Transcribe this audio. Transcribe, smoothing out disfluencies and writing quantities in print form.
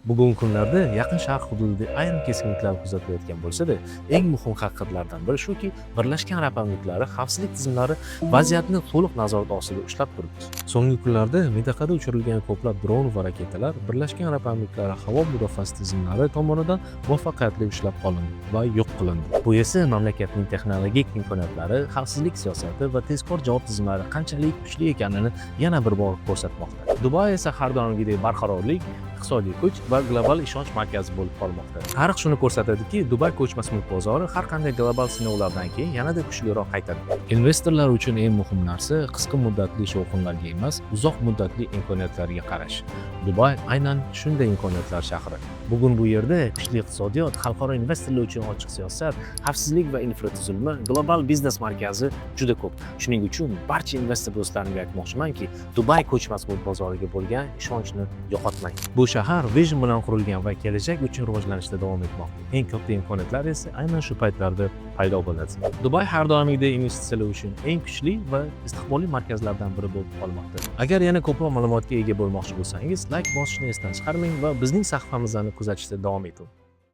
Bugungi kunlarda Yaqin Sharq hududida ayrim keskinliklar kuzatilayotgan bo'lsa-da, eng muhim haqiqatlardan biri shuki, Birlashgan Arab Amirliklari xavfsizlik tizimlari vaziyatni to'liq nazorat ostida ushlab turibdi. So'nggi kunlarda mintaqada uchirilgan ko'plab dron va raketalar Birlashgan Arab Amirliklari havo mudofaasi tizimlari tomonidan muvaffaqiyatli ushlab qolindi va yo'q qilindi. Bu esa mamlakatning texnologik imkoniyatlari, xavfsizlik siyosati va tezkor javob tizimlari qanchalik kuchli ekanini yana bir bor ko'rsatmoqda. Dubay esa har doimgidek barqarorlik, iqtisodiy kuch va global ishonch markazi bo'lib qolmoqda. Tarix shuni ko'rsatadiki, Dubay ko'chmas mulk bozori har qanday global sinovlardan keyin yanada kuchliroq qaytadi. Investorlar uchun eng muhim narsa qisqa muddatli shovqinlarga emas, uzoq muddatli imkoniyatlarga qarash. Dubay aynan shunday imkoniyatlar shahri. Bugun bu yerda kuchli iqtisodiyot, xalqaro investorlar uchun ochiq siyosat, xavfsizlik va infratuzilma, global biznes markazi juda ko'p. Shuning uchun barcha investor do'stlarimga aytmoqchimanki, Dubay ko'chmas mulk bozoriga bo'lgan ishonchni yo'qotmang. Bu shahar vision bilan qurilgan va kelajak uchun rivojlanishda davom etmoqda. Eng katta imkoniyatlar esa aynan shu paytlarda paydo bo'ladi. Dubay har doimgidek investitsiyalar uchun eng kuchli va istiqbolli markazlardan biri bo'lib qolmoqda. Agar yana ko'proq ma'lumotga ega bo'lmoqchi bo'lsangiz, like bosishni esdan chiqarmang va bizning sahifamizni kuzatishda davom eting.